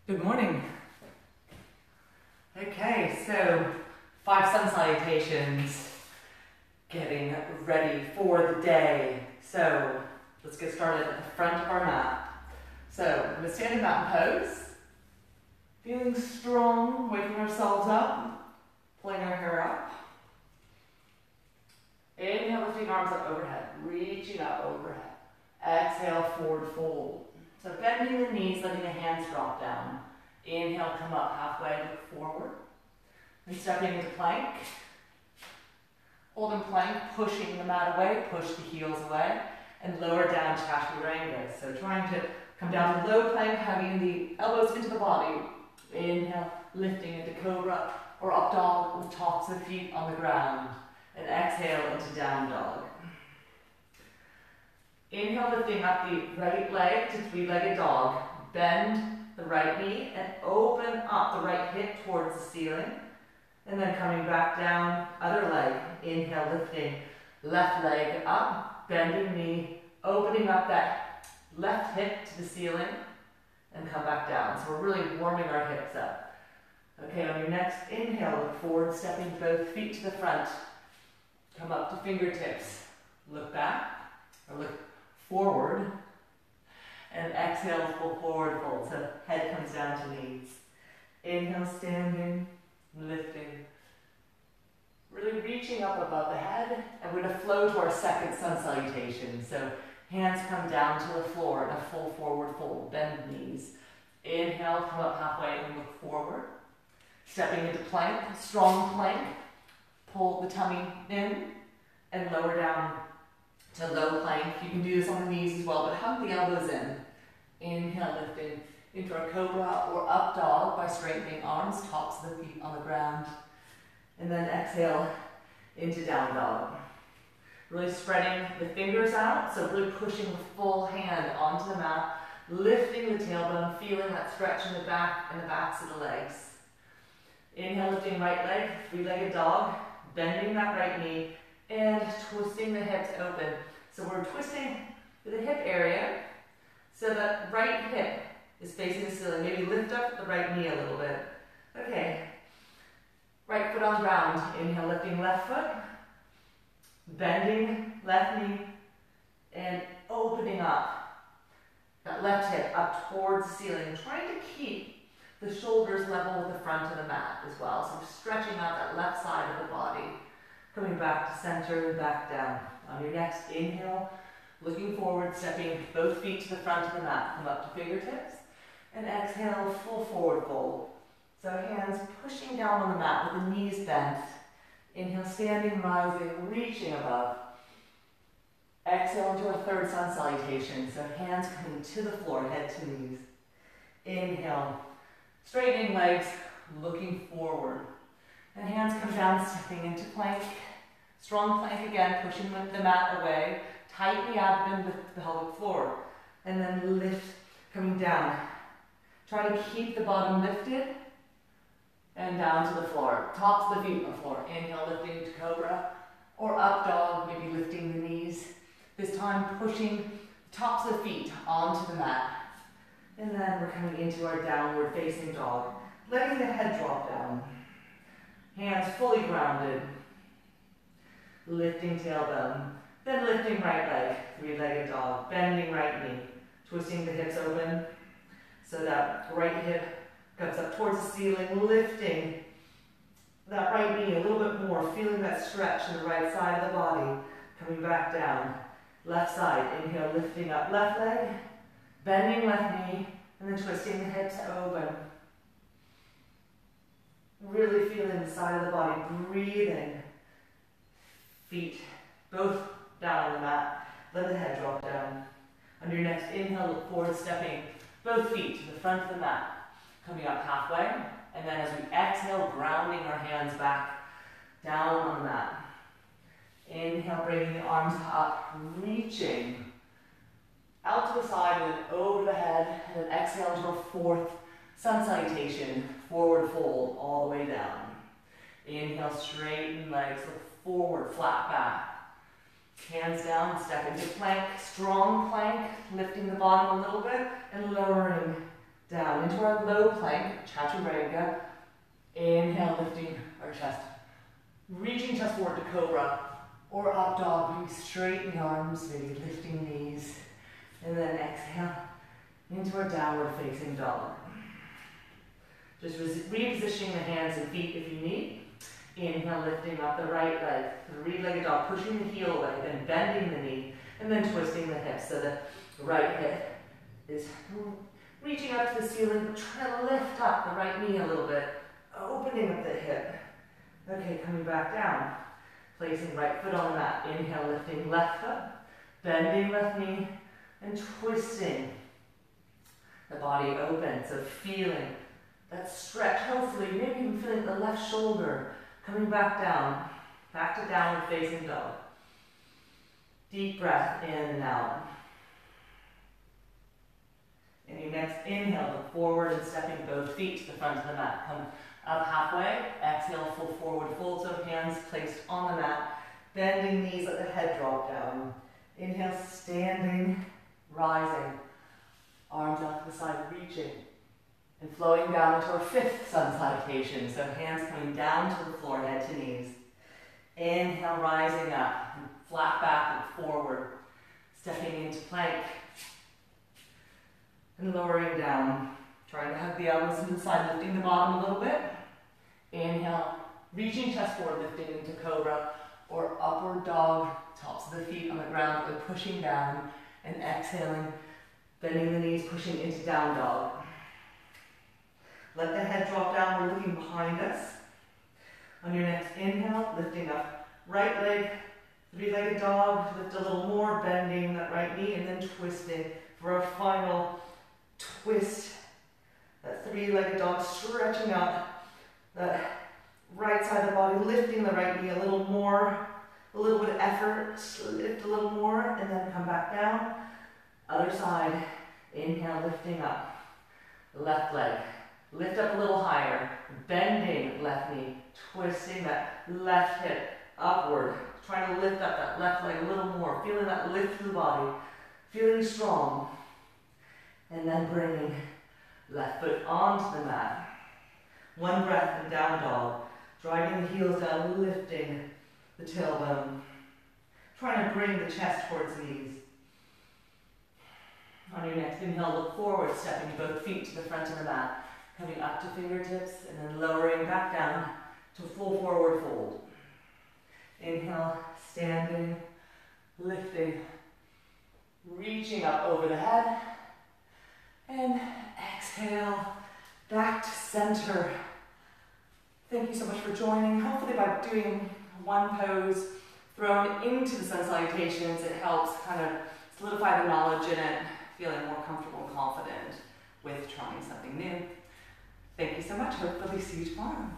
Good morning. Okay, so 5 sun salutations, getting ready for the day. So let's get started at the front of our mat. So we're going to stand in mountain pose, feeling strong, waking ourselves up, pulling our hair up. Inhale, lifting arms up overhead, reaching up overhead. Exhale, forward fold. So bending the knees, letting the hands drop down. Inhale, come up halfway, look forward. And stepping into plank. Holding plank, pushing the mat away, push the heels away. And lower down, chaturanga. So trying to come down to low plank, hugging the elbows into the body. Inhale, lifting into cobra or up dog with tops of the feet on the ground. And exhale into down dog. Inhale, lifting up the right leg to three-legged dog. Bend the right knee and open up the right hip towards the ceiling. And then coming back down, other leg. Inhale, lifting left leg up, bending knee, opening up that left hip to the ceiling, and come back down. So we're really warming our hips up. Okay, on your next inhale, look forward, stepping both feet to the front. Come up to fingertips. Look back, or look forward, and exhale, full forward fold. So head comes down to knees. Inhale, standing, lifting, really reaching up above the head, and we're going to flow to our second sun salutation. So hands come down to the floor in a full forward fold. Bend knees. Inhale, come up halfway and look forward. Stepping into plank, strong plank. Pull the tummy in and lower down to low plank. You can do this on the knees as well, but hug the elbows in. Inhale, lifting into our cobra or up dog by straightening arms, tops of the feet on the ground. And then exhale into down dog. Really spreading the fingers out, so really pushing the full hand onto the mat, lifting the tailbone, feeling that stretch in the back and the backs of the legs. Inhale, lifting right leg, three-legged dog, bending that right knee, and twisting the hips open. So we're twisting the hip area so that right hip is facing the ceiling. Maybe lift up the right knee a little bit. Okay. Right foot on ground. Inhale, lifting left foot, bending left knee, and opening up that left hip up towards the ceiling. Trying to keep the shoulders level with the front of the mat as well. So we're stretching out that left side of the body. Coming back to center and back down. On your next inhale, looking forward, stepping both feet to the front of the mat. Come up to fingertips. And exhale, full forward fold. So hands pushing down on the mat with the knees bent. Inhale, standing, rising, reaching above. Exhale into a third sun salutation. So hands coming to the floor, head to knees. Inhale, straightening legs, looking forward. And hands come down, stepping into plank. Strong plank again, pushing the mat away. Tighten the abdomen with the pelvic floor. And then lift, coming down. Try to keep the bottom lifted. And down to the floor. Tops of the feet on the floor. Inhale, lifting to cobra. Or up dog, maybe lifting the knees. This time pushing tops of the feet onto the mat. And then we're coming into our downward facing dog. Letting the head drop down. Hands fully grounded. Lifting tailbone. Then lifting right leg, three-legged dog. Bending right knee. Twisting the hips open so that right hip comes up towards the ceiling. Lifting that right knee a little bit more. Feeling that stretch in the right side of the body. Coming back down. Left side. Inhale, lifting up left leg. Bending left knee. And then twisting the hips open. Really feeling the side of the body, breathing. Feet both down on the mat. Let the head drop down. On your next inhale, look forward, stepping both feet to the front of the mat. Coming up halfway. And then as we exhale, grounding our hands back down on the mat. Inhale, bringing the arms up, reaching out to the side and then over the head. And then exhale into a fourth sun salutation, forward fold all the way down. Inhale, straighten legs, look forward, flat back. Hands down, step into plank, strong plank, lifting the bottom a little bit and lowering down into our low plank, chaturanga. Inhale, lifting our chest. Reaching chest forward to cobra or up dog. Maybe straighten the arms, maybe lifting knees. And then exhale into our downward facing dog. Just repositioning the hands and feet if you need. Inhale, lifting up the right leg, three-legged dog, pushing the heel away, then bending the knee, and then twisting the hips. So the right hip is reaching up to the ceiling, but trying to lift up the right knee a little bit, opening up the hip. Okay, coming back down, placing right foot on the mat. Inhale, lifting left foot, bending left knee, and twisting the body open. So feeling that stretch, hopefully, maybe even feeling the left shoulder coming back down, back to downward facing dog. Deep breath in and out. And your next inhale, look forward and stepping both feet to the front of the mat. Come up halfway, exhale, full forward fold, so hands placed on the mat, bending knees, let the head drop down. Inhale, standing, rising, arms out to the side, reaching. And flowing down into our fifth sun salutation. So hands coming down to the floor, head to knees. Inhale, rising up, and flat back and forward. Stepping into plank. And lowering down. Trying to hug the elbows to the side, lifting the bottom a little bit. Inhale, reaching chest forward, lifting into cobra or upward dog. Tops of the feet on the ground, and pushing down. And exhaling, bending the knees, pushing into down dog. Let the head drop down, we're looking behind us. On your next inhale, lifting up right leg, three-legged dog, lift a little more, bending that right knee, and then twisting for our final twist. That three-legged dog, stretching out the right side of the body, lifting the right knee a little more, a little bit of effort, lift a little more, and then come back down. Other side, inhale, lifting up, left leg. Lift up a little higher, bending left knee, twisting that left hip upward, trying to lift up that left leg a little more, feeling that lift through the body, feeling strong. And then bringing left foot onto the mat. One breath and down dog, driving the heels down, lifting the tailbone, trying to bring the chest towards the knees. On your next inhale, look forward, stepping both feet to the front of the mat. Coming up to fingertips and then lowering back down to full forward fold. Inhale, standing, lifting, reaching up over the head. And exhale, back to center. Thank you so much for joining. Hopefully by doing one pose thrown into the sun salutations, it helps kind of solidify the knowledge in it, feeling more comfortable and confident with trying something new. Thank you so much. Hopefully see you tomorrow.